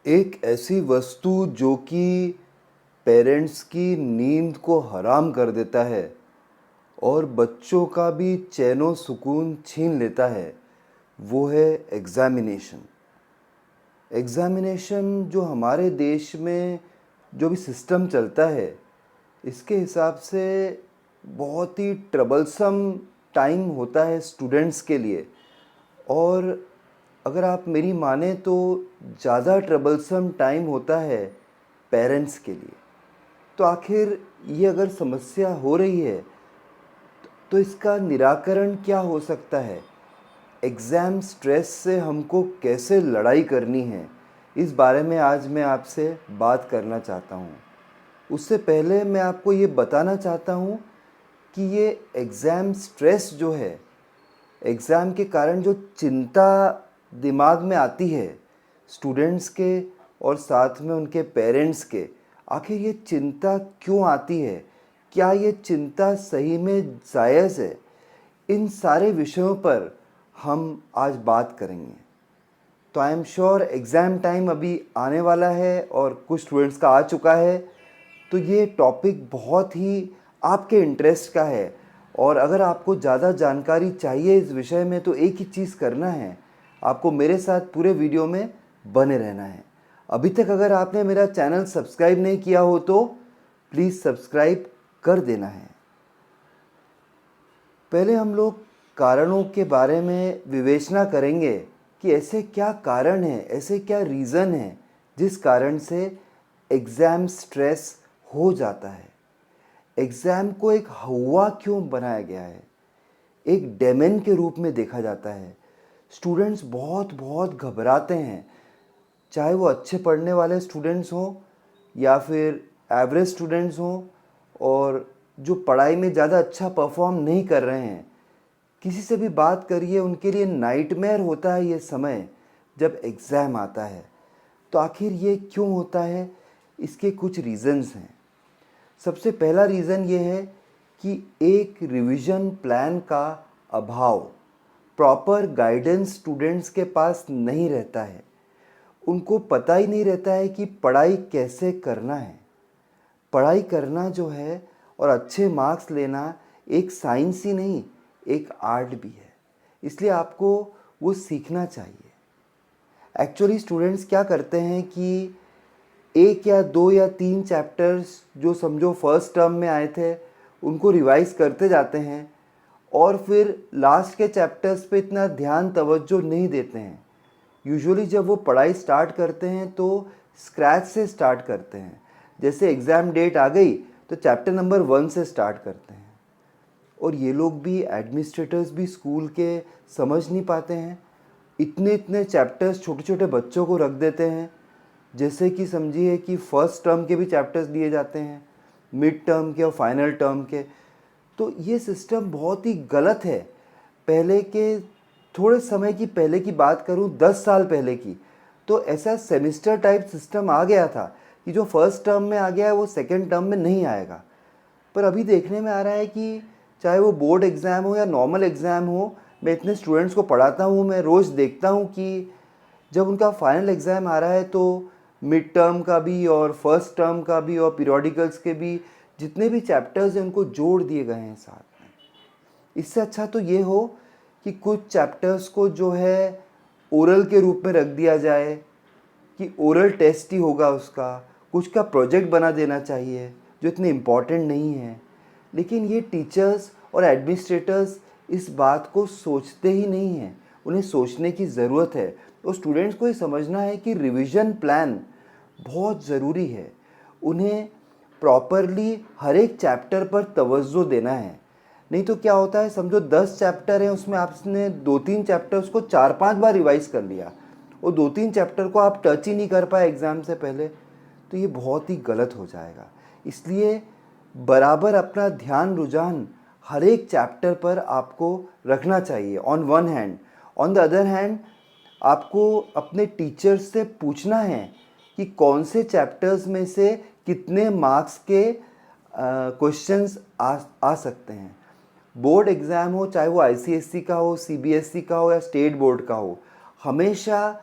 एक ऐसी वस्तु जो कि पेरेंट्स की नींद को हराम कर देता है और बच्चों का भी चैनो सुकून छीन लेता है, वो है एग्ज़ामिनेशन। एग्ज़ामिनेशन जो हमारे देश में जो भी सिस्टम चलता है, इसके हिसाब से बहुत ही ट्रबलसम टाइम होता है स्टूडेंट्स के लिए। और अगर आप मेरी माने तो ज़्यादा ट्रबलसम टाइम होता है पेरेंट्स के लिए। तो आखिर ये अगर समस्या हो रही है तो इसका निराकरण क्या हो सकता है? एग्ज़ाम स्ट्रेस से हमको कैसे लड़ाई करनी है, इस बारे में आज मैं आपसे बात करना चाहता हूँ। उससे पहले मैं आपको ये बताना चाहता हूँ कि ये एग्ज़ाम स्ट्रेस जो है, एग्ज़ाम के कारण जो चिंता दिमाग में आती है स्टूडेंट्स के और साथ में उनके पेरेंट्स के, आखिर ये चिंता क्यों आती है? क्या ये चिंता सही में जायज़ है? इन सारे विषयों पर हम आज बात करेंगे। तो I am sure exam time अभी आने वाला है और कुछ स्टूडेंट्स का आ चुका है, तो ये टॉपिक बहुत ही आपके इंटरेस्ट का है। और अगर आपको ज़्यादा जानकारी चाहिए इस विषय में तो एक ही चीज़ करना है, आपको मेरे साथ पूरे वीडियो में बने रहना है। अभी तक अगर आपने मेरा चैनल सब्सक्राइब नहीं किया हो तो प्लीज़ सब्सक्राइब कर देना है। पहले हम लोग कारणों के बारे में विवेचना करेंगे कि ऐसे क्या कारण हैं, ऐसे क्या रीज़न हैं जिस कारण से एग्ज़ाम स्ट्रेस हो जाता है। एग्ज़ाम को एक हवा क्यों बनाया गया है? एक डेमन के रूप में देखा जाता है। स्टूडेंट्स बहुत बहुत घबराते हैं, चाहे वो अच्छे पढ़ने वाले स्टूडेंट्स हों या फिर एवरेज स्टूडेंट्स हों और जो पढ़ाई में ज़्यादा अच्छा परफॉर्म नहीं कर रहे हैं। किसी से भी बात करिए, उनके लिए नाइटमेयर होता है ये समय जब एग्ज़ाम आता है। तो आखिर ये क्यों होता है? इसके कुछ रीज़न्स हैं। सबसे पहला रीज़न ये है कि एक रिवीजन प्लान का अभाव, प्रॉपर गाइडेंस स्टूडेंट्स के पास नहीं रहता है। उनको पता ही नहीं रहता है कि पढ़ाई कैसे करना है। पढ़ाई करना जो है और अच्छे मार्क्स लेना एक साइंस ही नहीं, एक आर्ट भी है। इसलिए आपको वो सीखना चाहिए। एक्चुअली स्टूडेंट्स क्या करते हैं कि एक या दो या तीन चैप्टर्स जो समझो फर्स्ट टर्म में आए थे उनको रिवाइज करते जाते हैं और फिर लास्ट के चैप्टर्स पे इतना ध्यान तवज्जो नहीं देते हैं। यूजुअली जब वो पढ़ाई स्टार्ट करते हैं तो स्क्रैच से स्टार्ट करते हैं। जैसे एग्ज़ाम डेट आ गई तो चैप्टर नंबर 1 से स्टार्ट करते हैं। और ये लोग भी, एडमिनिस्ट्रेटर्स भी स्कूल के समझ नहीं पाते हैं। इतने इतने चैप्टर्स छोटे छोटे बच्चों को रख देते हैं, जैसे कि समझिए कि फर्स्ट टर्म के भी चैप्टर्स दिए जाते हैं, मिड टर्म के और फाइनल टर्म के। तो ये सिस्टम बहुत ही गलत है। पहले के थोड़े समय की पहले की बात करूं, 10 साल पहले की, तो ऐसा सेमिस्टर टाइप सिस्टम आ गया था कि जो फर्स्ट टर्म में आ गया है वो सेकेंड टर्म में नहीं आएगा। पर अभी देखने में आ रहा है कि चाहे वो बोर्ड एग्ज़ाम हो या नॉर्मल एग्ज़ाम हो, मैं इतने स्टूडेंट्स को पढ़ाता हूँ, मैं रोज़ देखता हूँ कि जब उनका फाइनल एग्ज़ाम आ रहा है तो मिड टर्म का भी और फर्स्ट टर्म का भी और पीरियोडिकल्स के भी जितने भी चैप्टर्स हैं उनको जोड़ दिए गए हैं साथ में। इससे अच्छा तो ये हो कि कुछ चैप्टर्स को जो है ओरल के रूप में रख दिया जाए कि ओरल टेस्ट ही होगा उसका, कुछ का प्रोजेक्ट बना देना चाहिए जो इतने इम्पॉर्टेंट नहीं है। लेकिन ये टीचर्स और एडमिनिस्ट्रेटर्स इस बात को सोचते ही नहीं हैं। उन्हें सोचने की ज़रूरत है। तो स्टूडेंट्स को ये समझना है कि रिवीजन प्लान बहुत ज़रूरी है। उन्हें प्रॉपरली हर एक चैप्टर पर तवज्जो देना है। नहीं तो क्या होता है, समझो 10 चैप्टर हैं, उसमें आपने 2-3 चैप्टर्स को 4-5 बार रिवाइज़ कर लिया और 2-3 चैप्टर को आप टच ही नहीं कर पाए एग्ज़ाम से पहले, तो ये बहुत ही गलत हो जाएगा। इसलिए बराबर अपना ध्यान रुझान हर एक चैप्टर पर आपको रखना चाहिए on one hand. On the other hand आपको अपने टीचर्स से पूछना है कि कौन से चैप्टर्स में से कितने मार्क्स के क्वेश्चंस आ सकते हैं। बोर्ड एग्ज़ाम हो, चाहे वो आईसीएसई का हो, सीबीएसई का हो या स्टेट बोर्ड का हो, हमेशा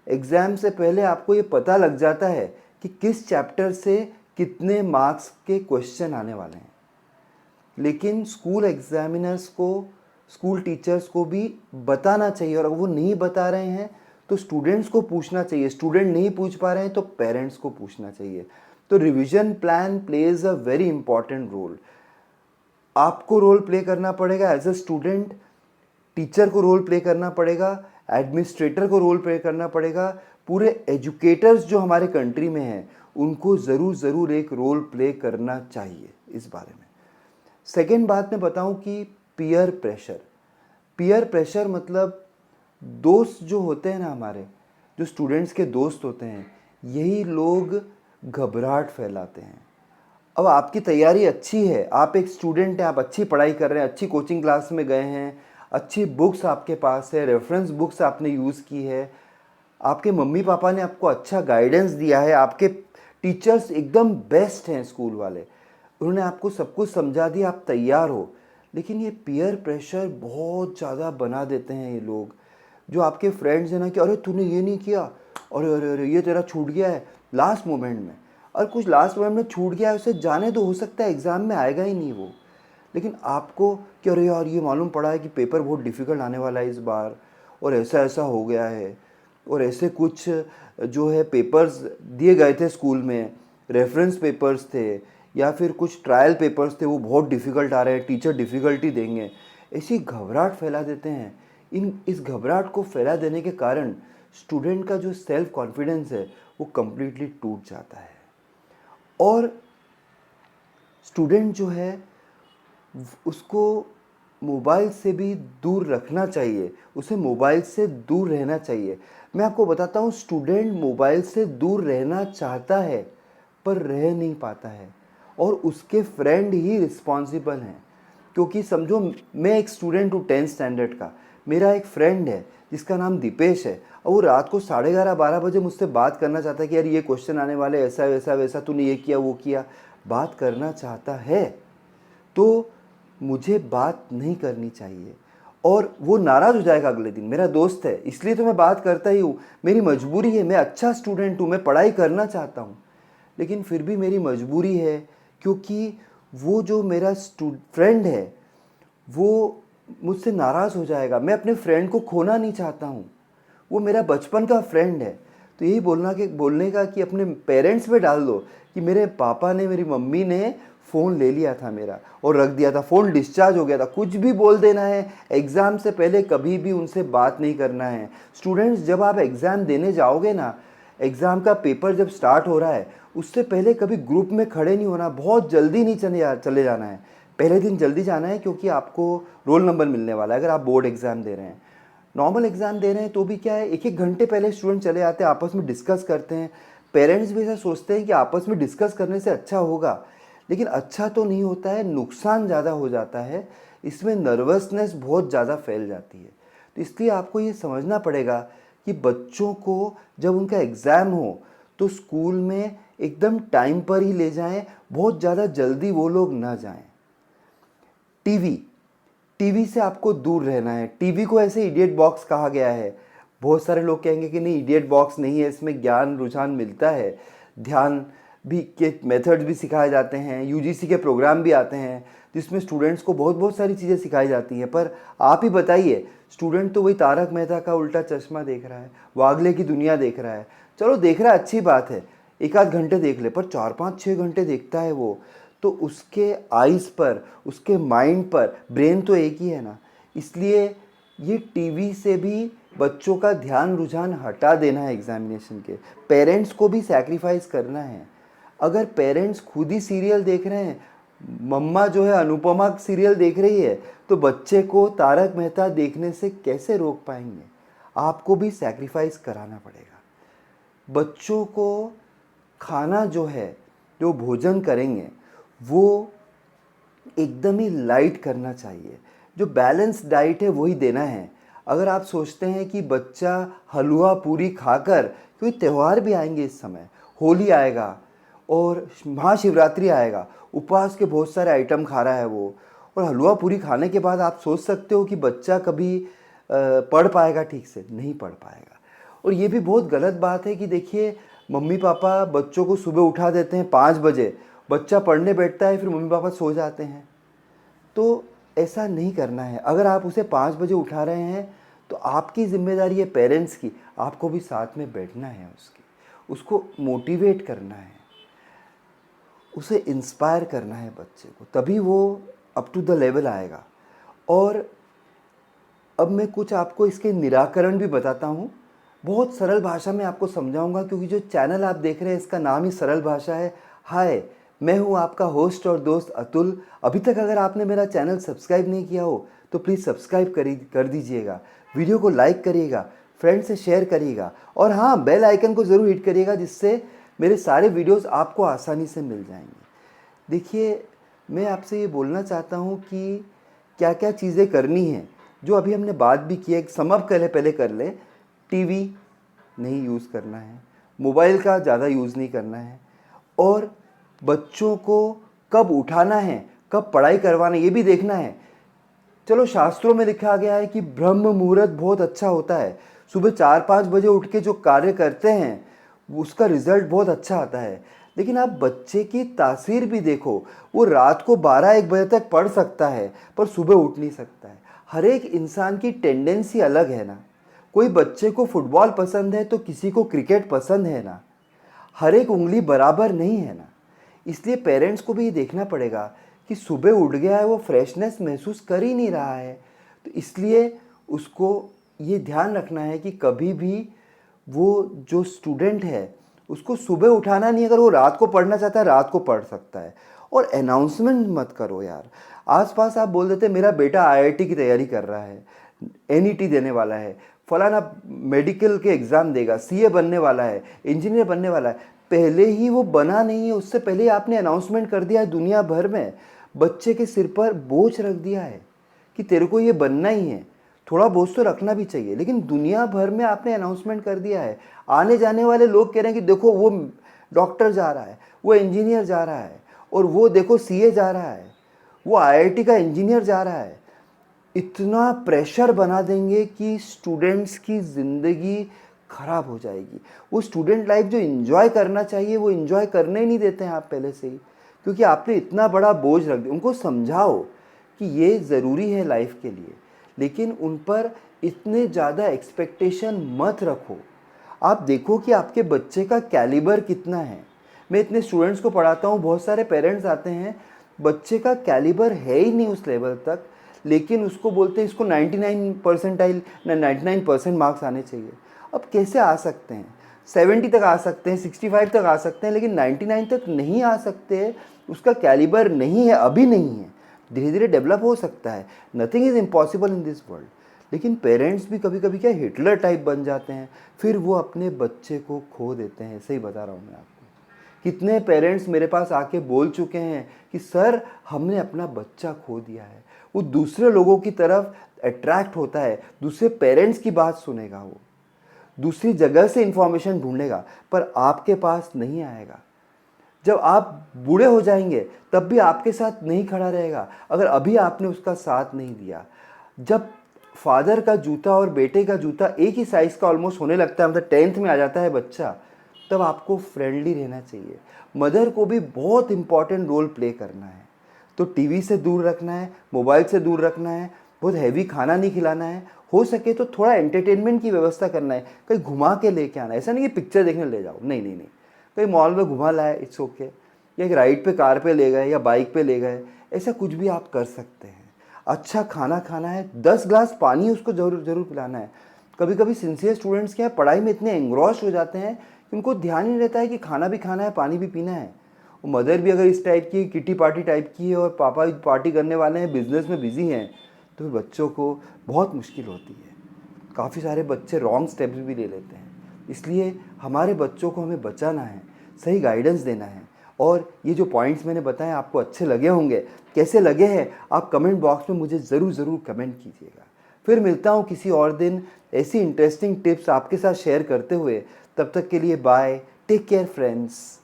एग्ज़ाम से पहले आपको ये पता लग जाता है कि किस चैप्टर से कितने मार्क्स के क्वेश्चन आने वाले हैं। लेकिन स्कूल एग्जामिनर्स को, स्कूल टीचर्स को भी बताना चाहिए, और अगर वो नहीं बता रहे हैं तो स्टूडेंट्स को पूछना चाहिए, स्टूडेंट नहीं पूछ पा रहे हैं तो पेरेंट्स को पूछना चाहिए। तो revision plan plays a very important role. आपको रोल प्ले करना पड़ेगा एज अ स्टूडेंट, टीचर को रोल प्ले करना पड़ेगा, एडमिनिस्ट्रेटर को रोल प्ले करना पड़ेगा, पूरे एजुकेटर्स जो हमारे कंट्री में हैं उनको ज़रूर एक रोल प्ले करना चाहिए इस बारे में। सेकेंड बात मैं बताऊं कि पीयर प्रेशर। पीयर प्रेशर मतलब दोस्त जो होते हैं ना, हमारे जो स्टूडेंट्स के दोस्त होते हैं, यही लोग घबराहट फैलाते हैं। अब आपकी तैयारी अच्छी है, आप एक स्टूडेंट हैं, आप अच्छी पढ़ाई कर रहे हैं, अच्छी कोचिंग क्लास में गए हैं, अच्छी बुक्स आपके पास है, रेफरेंस बुक्स आपने यूज़ की है, आपके मम्मी पापा ने आपको अच्छा गाइडेंस दिया है, आपके टीचर्स एकदम बेस्ट हैं स्कूल वाले, उन्होंने आपको सब कुछ समझा दिया, आप तैयार हो। लेकिन ये पीयर प्रेशर बहुत ज़्यादा बना देते हैं ये लोग, जो आपके फ्रेंड्स हैं ना, कि अरे तूने ये नहीं किया, अरे अरे अरे ये तेरा छूट गया है लास्ट मोमेंट में। और कुछ लास्ट मोमेंट में छूट गया है, उसे जाने तो हो सकता है एग्ज़ाम में आएगा ही नहीं वो, लेकिन आपको कि अरे यार ये मालूम पड़ा है कि पेपर बहुत डिफ़िकल्ट आने वाला है इस बार, और ऐसा ऐसा हो गया है, और ऐसे कुछ जो है पेपर्स दिए गए थे स्कूल में, रेफरेंस पेपर्स थे या फिर कुछ ट्रायल पेपर्स थे, वो बहुत डिफ़िकल्ट आ रहे हैं, टीचर डिफ़िकल्टी देंगे, ऐसी घबराहट फैला देते हैं। इस घबराहट को फैला देने के कारण स्टूडेंट का जो सेल्फ कॉन्फिडेंस है वो कम्प्लीटली टूट जाता है। और स्टूडेंट जो है उसको मोबाइल से भी दूर रखना चाहिए, उसे मोबाइल से दूर रहना चाहिए। मैं आपको बताता हूँ, स्टूडेंट मोबाइल से दूर रहना चाहता है पर रह नहीं पाता है, और उसके फ्रेंड ही रिस्पॉन्सिबल हैं। क्योंकि समझो मैं एक स्टूडेंट हूँ 10th स्टैंडर्ड का, मेरा एक फ्रेंड है जिसका नाम दीपेश है, और वो रात को 11:30-12 बजे मुझसे बात करना चाहता है कि यार ये क्वेश्चन आने वाले, ऐसा वैसा वैसा, तूने ये किया वो किया, बात करना चाहता है, तो मुझे बात नहीं करनी चाहिए। और वो नाराज़ हो जाएगा अगले दिन, मेरा दोस्त है इसलिए तो मैं बात करता ही हूँ, मेरी मजबूरी है, मैं अच्छा स्टूडेंट हूँ, मैं पढ़ाई करना चाहता हूँ, लेकिन फिर भी मेरी मजबूरी है, क्योंकि वो जो मेरा फ्रेंड है वो मुझसे नाराज़ हो जाएगा। मैं अपने फ्रेंड को खोना नहीं चाहता हूँ, वो मेरा बचपन का फ्रेंड है। तो यही बोलने का कि अपने पेरेंट्स पे डाल दो कि मेरे पापा ने, मेरी मम्मी ने फ़ोन ले लिया था मेरा और रख दिया था, फ़ोन डिस्चार्ज हो गया था, कुछ भी बोल देना है। एग्ज़ाम से पहले कभी भी उनसे बात नहीं करना है। स्टूडेंट्स, जब आप एग्ज़ाम देने जाओगे ना, एग्ज़ाम का पेपर जब स्टार्ट हो रहा है उससे पहले कभी ग्रुप में खड़े नहीं होना, बहुत जल्दी नहीं चले जाना है। पहले दिन जल्दी जाना है, क्योंकि आपको रोल नंबर मिलने वाला है अगर आप बोर्ड एग्ज़ाम दे रहे हैं। नॉर्मल एग्ज़ाम दे रहे हैं तो भी क्या है, 1-1 घंटे पहले स्टूडेंट चले आते हैं, आपस में डिस्कस करते हैं। पेरेंट्स भी ऐसा सोचते हैं कि आपस में डिस्कस करने से अच्छा होगा, लेकिन अच्छा तो नहीं होता है, नुकसान ज़्यादा हो जाता है, इसमें नर्वसनेस बहुत ज़्यादा फैल जाती है। तो इसलिए आपको ये समझना पड़ेगा कि बच्चों को जब उनका एग्ज़ाम हो तो स्कूल में एकदम टाइम पर ही ले जाएं, बहुत ज़्यादा जल्दी वो लोग ना जाएं। टीवी टीवी से आपको दूर रहना है। टीवी को ऐसे इडियट बॉक्स कहा गया है। बहुत सारे लोग कहेंगे कि नहीं, इडियट बॉक्स नहीं है, इसमें ज्ञान रुझान मिलता है, ध्यान भी के मेथड्स भी सिखाए जाते हैं, यूजीसी के प्रोग्राम भी आते हैं जिसमें स्टूडेंट्स को बहुत बहुत सारी चीज़ें सिखाई जाती हैं। पर आप ही बताइए, स्टूडेंट तो वही तारक मेहता का उल्टा चश्मा देख रहा है, वागले की दुनिया देख रहा है। चलो देख रहा है, अच्छी बात है, 1-8 घंटे देख ले, पर 4-5-6 घंटे देखता है वो, तो उसके आइज़ पर, उसके माइंड पर, ब्रेन तो एक ही है ना। इसलिए ये टीवी से भी बच्चों का ध्यान रुझान हटा देना है एग्जामिनेशन के। पेरेंट्स को भी सैक्रिफाइस करना है। अगर पेरेंट्स खुद ही सीरियल देख रहे हैं, मम्मा जो है अनुपमा सीरियल देख रही है, तो बच्चे को तारक मेहता देखने से कैसे रोक पाएंगे। आपको भी सैक्रिफाइस कराना पड़ेगा। बच्चों को खाना जो है, जो भोजन करेंगे, वो एकदम ही लाइट करना चाहिए। जो बैलेंस डाइट है वही देना है। अगर आप सोचते हैं कि बच्चा हलवा पूरी खाकर, क्योंकि त्यौहार भी आएंगे इस समय, होली आएगा और महाशिवरात्रि आएगा, उपवास के बहुत सारे आइटम खा रहा है वो, और हलवा पूरी खाने के बाद आप सोच सकते हो कि बच्चा कभी पढ़ पाएगा ठीक से? नहीं पढ़ पाएगा। और ये भी बहुत गलत बात है कि देखिए मम्मी पापा बच्चों को सुबह उठा देते हैं 5 बजे, बच्चा पढ़ने बैठता है, फिर मम्मी पापा सो जाते हैं। तो ऐसा नहीं करना है। अगर आप उसे 5 बजे उठा रहे हैं तो आपकी ज़िम्मेदारी है पेरेंट्स की, आपको भी साथ में बैठना है उसको मोटिवेट करना है, उसे इंस्पायर करना है बच्चे को, तभी वो अप टू द लेवल आएगा। और अब मैं कुछ आपको इसके निराकरण भी बताता हूँ, बहुत सरल भाषा में आपको समझाऊंगा, क्योंकि जो चैनल आप देख रहे हैं इसका नाम ही सरल भाषा है। हाय, मैं हूँ आपका होस्ट और दोस्त अतुल। अभी तक अगर आपने मेरा चैनल सब्सक्राइब नहीं किया हो तो प्लीज़ सब्सक्राइब कर दीजिएगा, वीडियो को लाइक करिएगा, फ्रेंड से शेयर करिएगा, और हाँ, बेल आइकन को ज़रूर हिट करिएगा, जिससे मेरे सारे वीडियोस आपको आसानी से मिल जाएंगे। देखिए, मैं आपसे ये बोलना चाहता हूँ कि क्या क्या चीज़ें करनी हैं, जो अभी हमने बात भी की है। सम अप पहले कर लें। टीवी नहीं यूज़ करना है, मोबाइल का ज़्यादा यूज़ नहीं करना है, और बच्चों को कब उठाना है, कब पढ़ाई करवाना है, ये भी देखना है। चलो, शास्त्रों में लिखा गया है कि ब्रह्म मुहूर्त बहुत अच्छा होता है। सुबह 4-5 बजे उठ के जो कार्य करते हैं उसका रिजल्ट बहुत अच्छा आता है। लेकिन आप बच्चे की तासीर भी देखो, वो रात को 12-1 बजे तक पढ़ सकता है पर सुबह उठ नहीं सकता है। हर एक इंसान की टेंडेंसी अलग है ना। कोई बच्चे को फुटबॉल पसंद है तो किसी को क्रिकेट पसंद है ना। हर एक उंगली बराबर नहीं है ना। इसलिए पेरेंट्स को भी ये देखना पड़ेगा कि सुबह उठ गया है, वो फ्रेशनेस महसूस कर ही नहीं रहा है, तो इसलिए उसको ये ध्यान रखना है कि कभी भी वो जो स्टूडेंट है उसको सुबह उठाना नहीं। अगर वो रात को पढ़ना चाहता है रात को पढ़ सकता है। और अनाउंसमेंट मत करो यार। आसपास आप बोल देते मेरा बेटा आईआईटी की तैयारी कर रहा है, एनईटी देने वाला है, फलाना मेडिकल के एग्ज़ाम देगा, सीए बनने वाला है, इंजीनियर बनने वाला है। पहले ही वो बना नहीं है, उससे पहले ही आपने अनाउंसमेंट कर दिया है दुनिया भर में। बच्चे के सिर पर बोझ रख दिया है कि तेरे को ये बनना ही है। थोड़ा बोझ तो रखना भी चाहिए, लेकिन दुनिया भर में आपने अनाउंसमेंट कर दिया है। आने जाने वाले लोग कह रहे हैं कि देखो वो डॉक्टर जा रहा है, वो इंजीनियर जा रहा है, और वो देखो सीए जा रहा है, वो आईआईटी का इंजीनियर जा रहा है। इतना प्रेशर बना देंगे कि स्टूडेंट्स की ज़िंदगी खराब हो जाएगी। वो स्टूडेंट लाइफ जो एंजॉय करना चाहिए वो एंजॉय करने ही नहीं देते हैं आप पहले से ही, क्योंकि आपने इतना बड़ा बोझ रख दिया। उनको समझाओ कि ये ज़रूरी है लाइफ के लिए, लेकिन उन पर इतने ज़्यादा एक्सपेक्टेशन मत रखो। आप देखो कि आपके बच्चे का कैलिबर कितना है। मैं इतने स्टूडेंट्स को पढ़ाता हूँ, बहुत सारे पेरेंट्स आते हैं, बच्चे का कैलिबर है ही नहीं उस लेवल तक, लेकिन उसको बोलते हैं इसको 99% मार्क्स आने चाहिए। अब कैसे आ सकते हैं? 70 तक आ सकते हैं, 65 तक आ सकते हैं, लेकिन 99 तक नहीं आ सकते। उसका कैलिबर नहीं है, अभी नहीं है, धीरे धीरे डेवलप हो सकता है। Nothing is impossible in this world. लेकिन पेरेंट्स भी कभी कभी क्या हिटलर टाइप बन जाते हैं, फिर वो अपने बच्चे को खो देते हैं। ऐसे ही बता रहा हूँ मैं आपको। कितने पेरेंट्स मेरे पास आके बोल चुके हैं कि सर हमने अपना बच्चा खो दिया है। वो दूसरे लोगों की तरफ अट्रैक्ट होता है, दूसरे पेरेंट्स की बात सुनेगा, वो दूसरी जगह से इंफॉर्मेशन ढूंढेगा, पर आपके पास नहीं आएगा। जब आप बूढ़े हो जाएंगे तब भी आपके साथ नहीं खड़ा रहेगा, अगर अभी आपने उसका साथ नहीं दिया। जब फादर का जूता और बेटे का जूता एक ही साइज़ का ऑलमोस्ट होने लगता है, मतलब 10th में आ जाता है बच्चा, तब आपको फ्रेंडली रहना चाहिए। मदर को भी बहुत इंपॉर्टेंट रोल प्ले करना है। तो टीवी से दूर रखना है, मोबाइल से दूर रखना है, बहुत हैवी खाना नहीं खिलाना है, हो सके तो थोड़ा एंटरटेनमेंट की व्यवस्था करना है, कहीं घुमा के लेके आना है। ऐसा नहीं कि पिक्चर देखने ले जाओ, नहीं नहीं नहीं, कहीं मॉल में घुमा लाए, इट्स ओके, या एक राइड पे कार पे ले गए या बाइक पे ले गए, ऐसा कुछ भी आप कर सकते हैं। अच्छा खाना खाना है, 10 ग्लास पानी उसको ज़रूर ज़रूर पिलाना है। कभी कभी सिंसियर स्टूडेंट्स क्या है, पढ़ाई में इतने एंग्रॉस्ड हो जाते हैं कि उनको ध्यान ही नहीं रहता है कि खाना भी खाना है, पानी भी पीना है। वो मदर भी अगर इस टाइप की किटी पार्टी टाइप की है और पापा पार्टी करने वाले हैं, बिजनेस में बिजी हैं, तो फिर बच्चों को बहुत मुश्किल होती है। काफ़ी सारे बच्चे रॉन्ग स्टेप्स भी ले लेते हैं। इसलिए हमारे बच्चों को हमें बचाना है, सही गाइडेंस देना है। और ये जो पॉइंट्स मैंने बताए आपको अच्छे लगे होंगे। कैसे लगे हैं आप कमेंट बॉक्स में मुझे ज़रूर कमेंट कीजिएगा। फिर मिलता हूँ किसी और दिन ऐसी इंटरेस्टिंग टिप्स आपके साथ शेयर करते हुए। तब तक के लिए बाय, टेक केयर फ्रेंड्स।